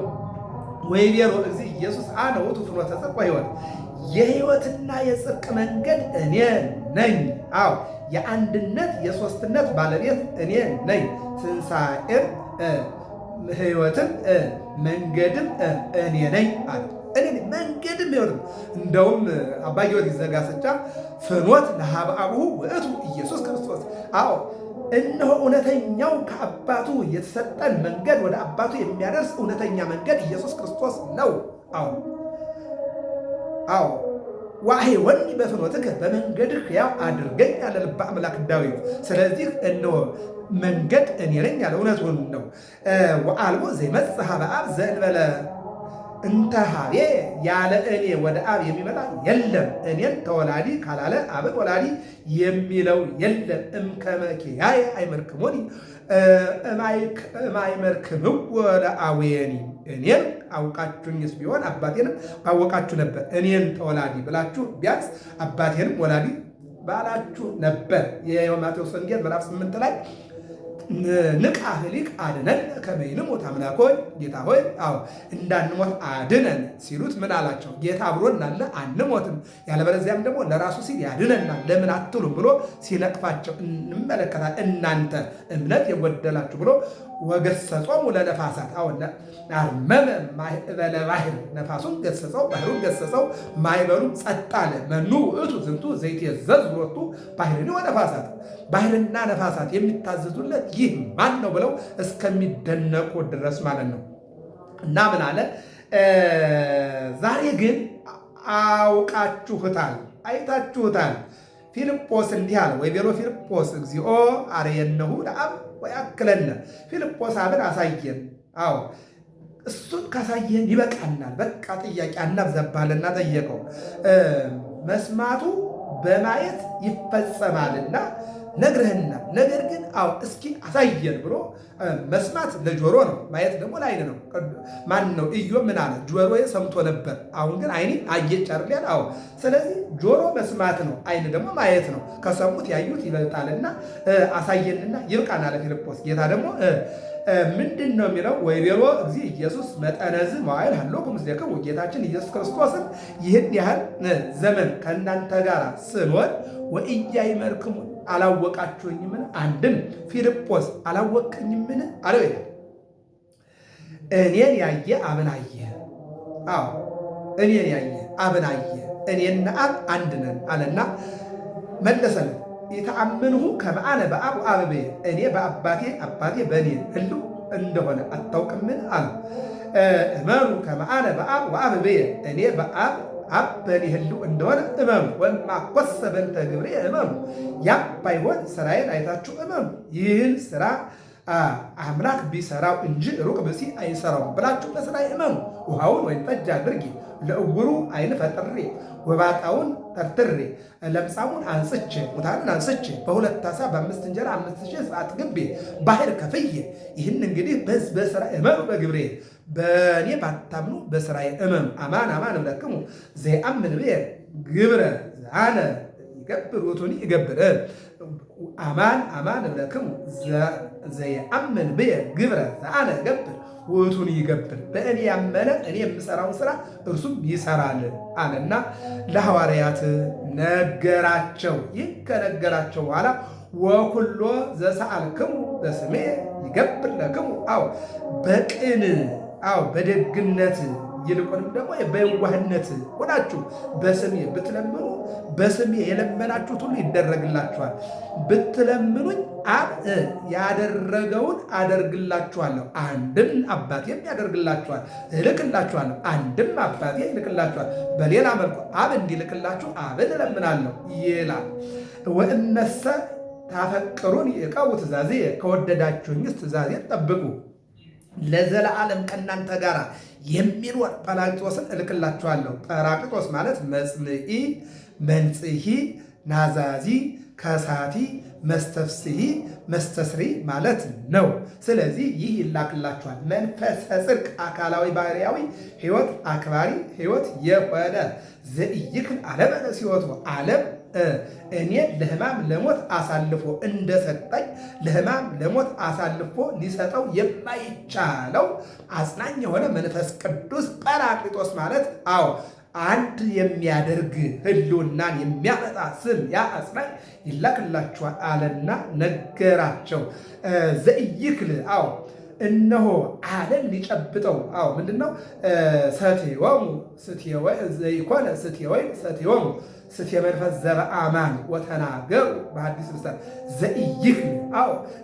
ወይቤሎ እግዚእ ኢየሱስ አነ ውእቱ ፍኖተ ጽድቅ ወሕይወት የሕይወትና የጽድቅ መንገድ እኔ ነኝ። የአንድነት የሦስትነት ባለቤት እኔ ነኝ። ትንሣኤም ሕይወትም መንገድም እኔ ነኝ አለ። እኔ መንገድም ሕይወትም። እንደውም አባ ጊዮርጊስ ዘጋስጫ ፍኖት ለኀበ አቡሁ ውእቱ ኢየሱስ ክርስቶስ እነሆ እውነተኛው ከአባቱ የተሰጠን መንገድ ወደ አባቱ የሚያደርስ እውነተኛ መንገድ ኢየሱስ ክርስቶስ ነው። ወአሕይወኒ በፍኖትከ በመንገድህ ሕያው አድርገኝ አለ ልበ አምላክ ዳዊት። ስለዚህ እነሆ መንገድ እኔ ነኝ ያለ እውነቱን ነው። ወአልቦ ዘይመጽእ ኀበ አብ ዘእንበለ እንተ ኀቤ ያለ እኔ ወደ አብ የሚመጣ የለም። እኔን ተወላዲ ካላለ አብን ወላዲ የሚለው የለም። እምከመ ኪያየ አይመርክሙኒ እማይመርክምዎ ለአቡየኒ እኔን አውቃችሁኝስ ቢሆን አባቴንም ባወቃችሁ ነበር። እኔን ተወላዲ ብላችሁ ቢያንስ አባቴንም ወላዲ ባላችሁ ነበር። የማቴዎስ ወንጌል ምዕራፍ 8 ላይ ንቃ ህሊቅ አድነን ከመ ይንሞት አምላክ ሆይ ጌታ ሆይ እንዳንሞት አድነን ሲሉት ምን አላቸው? ጌታ አብሮናል አንሞትም፣ ያለበለዚያም ደግሞ ለራሱ ሲል ያድነናል ለምን አትሉም ብሎ ሲነቅፋቸው እንመለከታል። እናንተ እምነት የጎደላችሁ ብሎ ወገሰጾሙ ለነፋሳት አርመመ ማዕበለ ባሕር ነፋሱን ገሰጸው፣ ባሕሩን ገሰጸው፣ ማዕበሉም ጸጥ አለ። መኑ ውእቱ ዝንቱ ዘይትየዘዝ ሎቱ ባሕርኒ ወነፋሳት ባሕርና ነፋሳት የሚታዘዙለት ይህ ማን ነው ብለው እስከሚደነቁ ድረስ ማለት ነው። እና ምን አለ? ዛሬ ግን አውቃችሁታል፣ አይታችሁታል። ፊልጶስ እንዲህ አለ። ወይቤሎ ፊልጶስ እግዚኦ አርየነሁ ለአብ ወያክለነ። ፊልጶስ አብን አሳየን። አዎ እሱን ካሳየን ይበቃናል። በቃ ጥያቄ አናብዛባልና ጠየቀው። መስማቱ በማየት ይፈጸማልና ነግረህና፣ ነገር ግን እስኪ አሳየን ብሎ መስማት ለጆሮ ነው፣ ማየት ደግሞ ለዓይን ነው። ማን ነው? ኢዮብ ምን አለ? ጆሮዬ ሰምቶ ነበር፣ አሁን ግን ዓይኔ አየች አይደል? ስለዚህ ጆሮ መስማት ነው፣ ዓይን ደግሞ ማየት ነው። ከሰሙት ያዩት ይበልጣልና አሳየንና ይብቃን አለ ፊልጶስ። ጌታ ደግሞ ምንድን ነው የሚለው? ወይቤሎ እግዚእ ኢየሱስ መጠነዝ መዋዕል ሀሎኩ ምስሌክሙ። ጌታችን ኢየሱስ ክርስቶስን ይህን ያህል ዘመን ከእናንተ ጋር ስኖር ወኢያእመርክሙ አላወቃችሁኝምን? አንድም ፊልጶስ አላወቅኝምን አለው ይላል። እኔን ያየ አብን አየ። እኔን ያየ አብን አየ፣ እኔና አብ አንድ ነን አለና መለሰለት። የተአምንሁ ከመአነ በአብ ወአብ በየ፣ እኔ በአባቴ አባቴ በእኔ ህልው እንደሆነ አታውቅምን አለ። እመኑ ከመአነ በአብ ወአብ በየ፣ እኔ በአብ አብ በእኔ ህልው እንደሆነ እመኑ። ወማኮሰ በእንተ ግብሬ እመኑ፣ ያም ባይሆን ስራዬን አይታችሁ እመኑ። ይህን ስራ አምላክ ቢሰራው እንጂ ሩቅ ብእሲ አይሰራውም ብላችሁ በስራዬ እመኑ። ውሃውን ወይን ጠጅ አድርጌ ለዕውሩ ዓይን ፈጥሬ ጎባጣውን ተርትሬ ለምጻሙን አንጽቼ ሙታንን አንስቼ በሁለት ዓሣ በ5 እንጀራ 5,000 አጥግቤ ባሕር ከፍዬ ይህን እንግዲህ በስራ እመኑ በግብሬ፣ በእኔ ባታምኑ በስራዬ እመኑ። አማን አማን እብለክሙ ዘየአምን ብየ ግብረ ዘአነ ይገብር ውእቱኒ ይገብር። አማን አማን እብለክሙ ዘየአምን ብየ ግብረ ዘአነ ይገብር ውእቱኒ ይገብር። በእኔ ያመነ እኔ የምሰራውን ስራ እርሱም ይሰራል አለና ለሐዋርያት ነገራቸው። ይህ ከነገራቸው በኋላ ወኩሎ ዘሰአልክሙ በስሜ ይገብር ለክሙ። በቅን በደግነት ይልቁንም ደግሞ በየዋህነት ሆናችሁ በስሜ ብትለምኑ፣ በስሜ የለመናችሁት ሁሉ ይደረግላችኋል። ብትለምኑኝ አብ ያደረገውን አደርግላችኋለሁ፣ አንድም አባቴም ያደርግላችኋል እልክላችኋለሁ፣ አንድም አባቴ ይልክላችኋል። በሌላ መልኩ አብ እንዲልክላችሁ አብን እለምናለሁ ይላል። ወእመሰ ታፈቅሩን ዕቀቡ ትእዛዜ፣ ከወደዳችሁኝስ ትእዛዜን ጠብቁ። ለዘለዓለም ከእናንተ ጋር የሚኖር ጰራቅሊጦስን እልክላችኋለሁ። ጰራቅሊጦስ ማለት መጽንዒ፣ መንጽሒ፣ ናዛዚ፣ ከሳቲ፣ መስተፍስሒ፣ መስተስሪ ማለት ነው። ስለዚህ ይህ ይላክላችኋል። መንፈሰ ጽድቅ አካላዊ ባህርያዊ ሕይወት አክባሪ ሕይወት የሆነ ዘኢይክል ዓለመ ለሲወቱ ዓለም እኔን ለሕማም ለሞት አሳልፎ እንደሰጠኝ ለሕማም ለሞት አሳልፎ ሊሰጠው የማይቻለው አጽናኝ የሆነ መንፈስ ቅዱስ ጰራቅሊጦስ ማለት አንድ የሚያደርግ ህልውናን የሚያመጣ ስም ያ አጽናኝ ይላክላችኋል አለና ነገራቸው። ዘኢይክል እነሆ ዓለም ሊጨብጠው ምንድነው? ሰትዮሙ ዘይኮነ ስትወይ ሰትዮሙ ስቴ መንፈስ ዘበአማን ወተናገሩ በሐዲስ ልሳን ዘኢይክል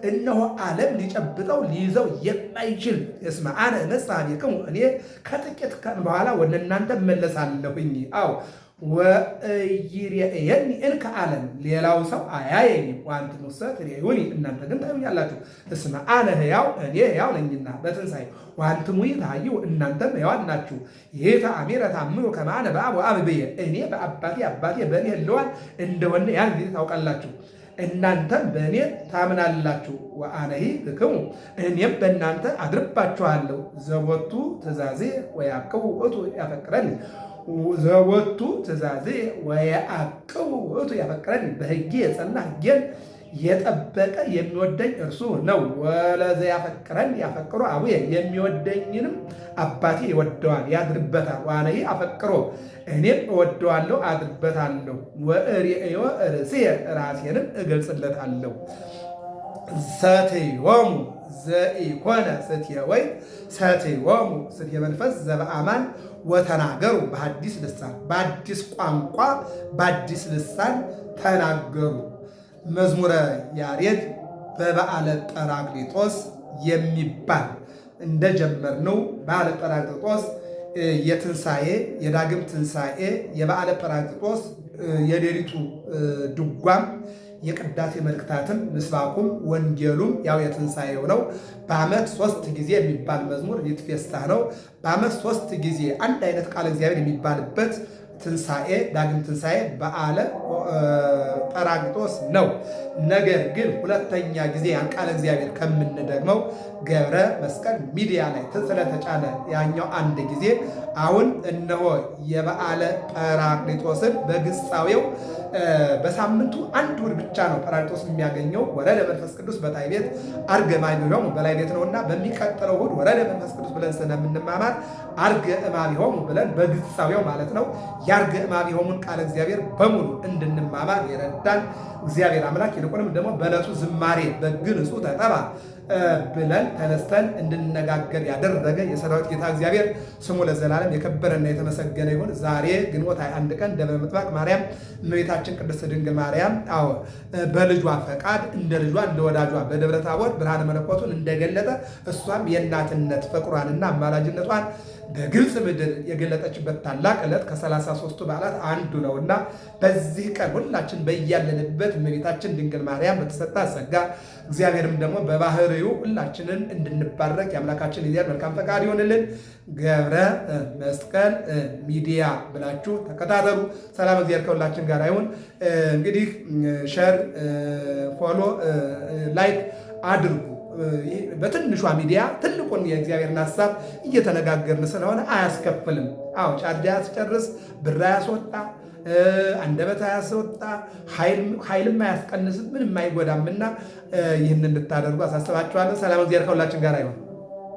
እነሆ ዓለም ሊጨብጠው ሊይዘው የማይችል እስመ አነ እመጽእ ኀቤክሙ፣ እኔ ከጥቂት ቀን በኋላ ወደ እናንተ እመለሳለሁኝ። ወኢይሬእየኒ እንከ ዓለም፣ ሌላው ሰው አያየኝም። ወአንትሙሰ ትሬኡኒ፣ እናንተ ግን ታዩኛላችሁ። እስመ አነ ሕያው፣ እኔ ሕያው ነኝና በትንሣኤ ወአንትሙ ትሐዩ፣ እናንተም ሕያዋን ናችሁ። ኢተአሚረ ተአምሩ ከመ አነ በአብ ወአብ ብየ፣ እኔ በአባቴ አባቴ በእኔ ሕልዋን እንደሆነ ያን ጊዜ ታውቃላችሁ። እናንተም በእኔ ታምናላችሁ። ወአነሂ ብክሙ፣ እኔም በእናንተ አድርባችኋለሁ። ዘቦቱ ትእዛዜ ወያዕቅቡ ውእቱ ያፈቅረኒ፣ ዘቦቱ ትእዛዜ ወያዕቅቡ ውእቱ ያፈቅረኒ፣ በሕጌ የጸና ሕጌን የጠበቀ የሚወደኝ እርሱ ነው። ወለዘ ያፈቅረን ያፈቅሮ አቡየ፣ የሚወደኝንም አባቴ ይወደዋል ያድርበታል። ወአነሂ አፈቅሮ፣ እኔም እወደዋለሁ አድርበታለሁ። ወእሬእዮ ርእስየ፣ ራሴንም እገልጽለታለሁ። ሰትዮሙ ዘኢኮነ ስትየ ወይን ሰትዮሙ ስትየ መንፈስ ዘበአማን ወተናገሩ በሐዲስ ልሳን፣ በአዲስ ቋንቋ በአዲስ ልሳን ተናገሩ። መዝሙረ ያሬድ በበዓለ ጰራቅሊጦስ የሚባል እንደጀመርነው በዓለ ጰራቅሊጦስ የትንሣኤ የዳግም ትንሣኤ የበዓለ ጰራቅሊጦስ የሌሊቱ ድጓም የቅዳሴ መልእክታትም ምስባኩም ወንጌሉም ያው የትንሣኤው ነው። በዓመት 3 ጊዜ የሚባል መዝሙር ይትፌሳህ ነው። በዓመት 3 ጊዜ አንድ አይነት ቃለ እግዚአብሔር የሚባልበት ትንሣኤ ዳግም ትንሣኤ በዓለ ጰራቅሊጦስ ነው። ነገር ግን ሁለተኛ ጊዜ ያን ቃለ እግዚአብሔር ከምንደግመው ገብረ መስቀል ሚዲያ ላይ ስለተጫነ ያኛው አንድ ጊዜ፣ አሁን እነሆ የበዓለ ጰራቅሊጦስን በግሳዌው በሳምንቱ አንድ እሑድ ብቻ ነው ጰራቅሊጦስ የሚያገኘው። ወረደ መንፈስ ቅዱስ በታይ ቤት ዐርገ እማቢሆሙ በላይ ቤት ነውና በሚቀጥለው እሑድ ወረደ መንፈስ ቅዱስ ብለን ስለምንማማር ዐርገ እማቢሆሙ ብለን በግሳዌው ማለት ነው የዐርገ እማቢሆሙን ቃለ እግዚአብሔር በሙሉ እንድንማማር የረዳን እግዚአብሔር አምላክ ይልቁንም ደግሞ በዕለቱ ዝማሬ በግንጹ ተጠባ ብለን ተነስተን እንድንነጋገር ያደረገ የሰራዊት ጌታ እግዚአብሔር ስሙ ለዘላለም የከበረና የተመሰገነ ይሁን። ዛሬ ግንቦት 21 ቀን ደብረ ምጥማቅ ማርያም እመቤታችን ቅድስት ድንግል ማርያም በልጇ ፈቃድ እንደ ልጇ እንደ ወዳጇ በደብረ ታቦር ብርሃነ መለኮቱን እንደገለጠ እሷም የእናትነት ፍቅሯንና አማላጅነቷን በግብፅ ምድር የገለጠችበት ታላቅ ዕለት ከ33ቱ በዓላት አንዱ ነውና በዚህ ቀን ሁላችን በያለንበት እመቤታችን ድንግል ማርያም በተሰጣ ጸጋ እግዚአብሔርም ደግሞ በባህሪው ሁላችንን እንድንባረክ የአምላካችን እግዚአብሔር መልካም ፈቃድ ይሆንልን። ገብረ መስቀል ሚዲያ ብላችሁ ተከታተሉ። ሰላም እግዚአብሔር ከሁላችን ጋር ይሁን። እንግዲህ ሸር፣ ፎሎ፣ ላይክ አድርጉ። በትንሿ ሚዲያ ትልቁን የእግዚአብሔርን ሐሳብ እየተነጋገርን ስለሆነ አያስከፍልም። አዎ ጫዳ ያስጨርስ፣ ብር አያስወጣ፣ አንደበት አያስወጣ፣ ኃይልም አያስቀንስም፣ ምንም አይጎዳምና ይህን እንድታደርጉ አሳስባችኋለሁ። ሰላም እግዚአብሔር ከሁላችን ጋር ይሁን።